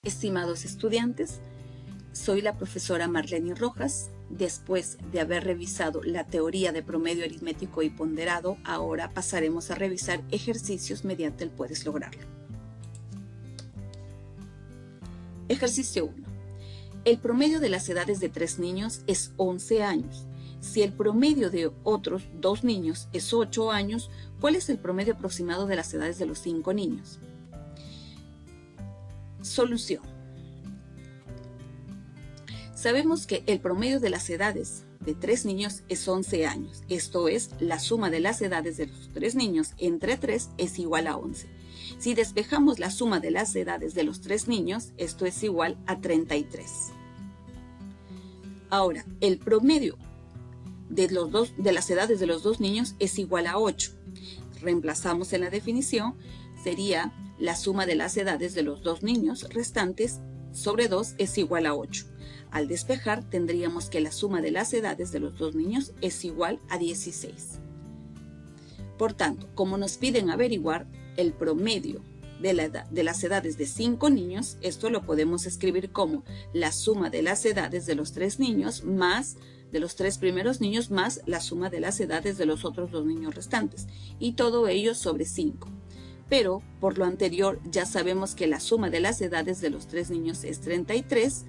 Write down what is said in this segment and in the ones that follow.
Estimados estudiantes, soy la profesora Marlene Rojas. Después de haber revisado la teoría de promedio aritmético y ponderado, ahora pasaremos a revisar ejercicios mediante el puedes lograrlo. Ejercicio 1. El promedio de las edades de 3 niños es 11 años. Si el promedio de otros 2 niños es 8 años, ¿cuál es el promedio aproximado de las edades de los 5 niños? Solución. Sabemos que el promedio de las edades de 3 niños es 11 años. Esto es, la suma de las edades de los 3 niños entre 3 es igual a 11. Si despejamos la suma de las edades de los 3 niños, esto es igual a 33. Ahora, el promedio de las edades de los 2 niños es igual a 8. Reemplazamos en la definición, sería la suma de las edades de los 2 niños restantes sobre 2 es igual a 8. Al despejar, tendríamos que la suma de las edades de los 2 niños es igual a 16. Por tanto, como nos piden averiguar el promedio de las edades de 5 niños, esto lo podemos escribir como la suma de las edades de los 3 niños más de los 3 primeros niños más la suma de las edades de los otros 2 niños restantes, y todo ello sobre 5. Pero por lo anterior ya sabemos que la suma de las edades de los 3 niños es 33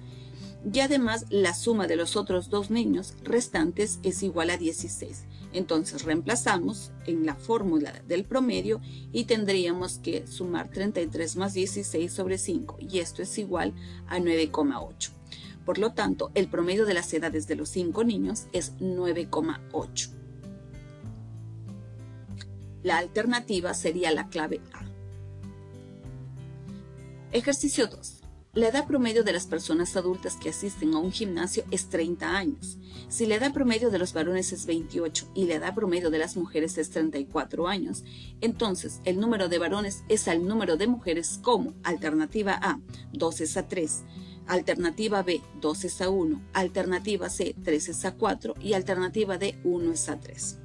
y además la suma de los otros 2 niños restantes es igual a 16. Entonces reemplazamos en la fórmula del promedio y tendríamos que sumar 33 más 16 sobre 5 y esto es igual a 9,8. Por lo tanto, el promedio de las edades de los 5 niños es 9,8. La alternativa sería la clave A. Ejercicio 2. La edad promedio de las personas adultas que asisten a un gimnasio es 30 años. Si la edad promedio de los varones es 28 y la edad promedio de las mujeres es 34 años, entonces el número de varones es al número de mujeres como alternativa A, 2 es a 3, alternativa B, 2 es a 1, alternativa C, 3 es a 4 y alternativa D, 1 es a 3.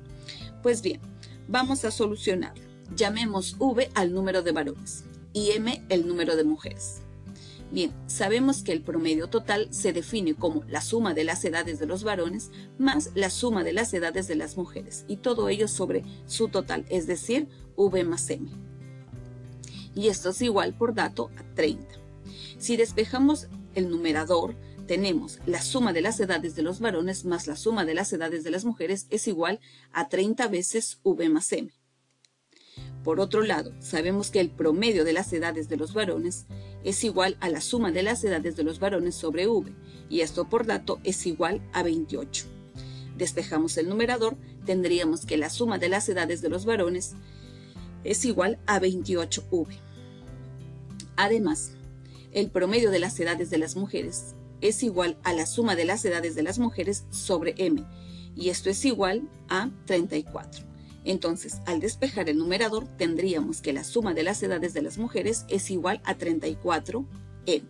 Pues bien, vamos a solucionarlo. Llamemos V al número de varones y M el número de mujeres. Bien, sabemos que el promedio total se define como la suma de las edades de los varones más la suma de las edades de las mujeres y todo ello sobre su total, es decir, V más M. Y esto es igual por dato a 30. Si despejamos el numerador, tenemos la suma de las edades de los varones más la suma de las edades de las mujeres es igual a 30 veces V más M. Por otro lado, sabemos que el promedio de las edades de los varones es igual a la suma de las edades de los varones sobre V, y esto por dato es igual a 28. Despejamos el numerador, tendríamos que la suma de las edades de los varones es igual a 28V. Además, el promedio de las edades de las mujeres es igual a la suma de las edades de las mujeres sobre M, y esto es igual a 34. Entonces, al despejar el numerador, tendríamos que la suma de las edades de las mujeres es igual a 34M.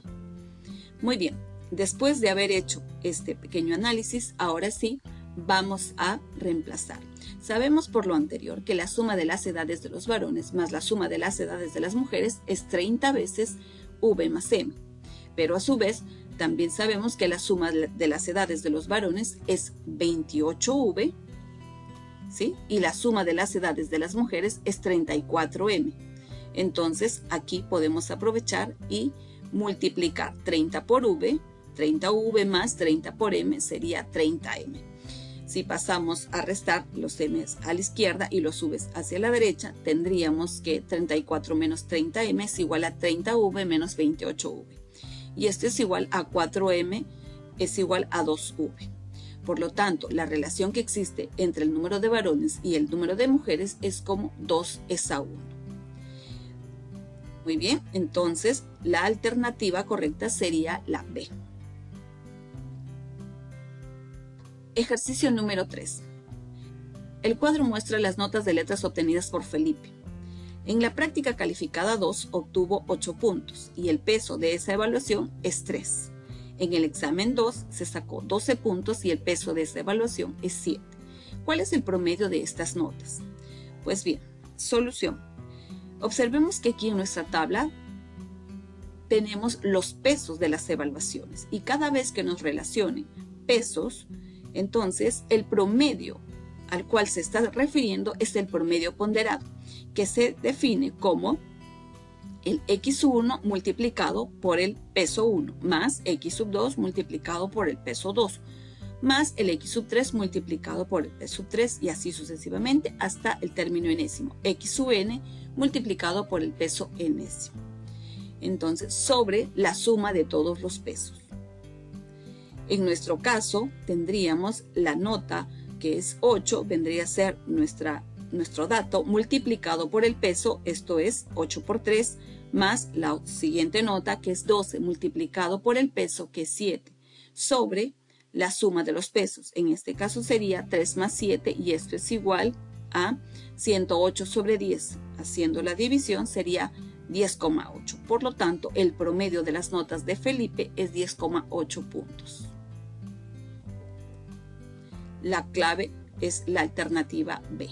Muy bien, después de haber hecho este pequeño análisis, ahora sí, vamos a reemplazar. Sabemos por lo anterior que la suma de las edades de los varones más la suma de las edades de las mujeres es 30 veces V más M. Pero a su vez, también sabemos que la suma de las edades de los varones es 28V, ¿sí? Y la suma de las edades de las mujeres es 34M. Entonces, aquí podemos aprovechar y multiplicar 30 por V, 30V más 30 por M sería 30M. Si pasamos a restar los M's a la izquierda y los V's hacia la derecha, tendríamos que 34 menos 30M es igual a 30V menos 28V. Y esto es igual a 4M es igual a 2V. Por lo tanto, la relación que existe entre el número de varones y el número de mujeres es como 2 es a 1. Muy bien, entonces la alternativa correcta sería la B. Ejercicio número 3. El cuadro muestra las notas de letras obtenidas por Felipe. En la práctica calificada 2 obtuvo 8 puntos y el peso de esa evaluación es 3. En el examen 2 se sacó 12 puntos y el peso de esta evaluación es 7. ¿Cuál es el promedio de estas notas? Pues bien, solución. Observemos que aquí en nuestra tabla tenemos los pesos de las evaluaciones y cada vez que nos relacionen pesos, entonces el promedio al cual se está refiriendo es el promedio ponderado, que se define como el X1 multiplicado por el peso 1 más X sub 2 multiplicado por el peso 2 más el X sub 3 multiplicado por el peso 3 y así sucesivamente hasta el término enésimo, X sub n multiplicado por el peso enésimo. Entonces, sobre la suma de todos los pesos. En nuestro caso, tendríamos la nota que es 8, vendría a ser nuestro dato multiplicado por el peso, esto es 8 por 3, más la siguiente nota que es 12 multiplicado por el peso, que es 7, sobre la suma de los pesos. En este caso sería 3 más 7 y esto es igual a 108 sobre 10. Haciendo la división sería 10,8. Por lo tanto, el promedio de las notas de Felipe es 10,8 puntos. La clave es la alternativa B.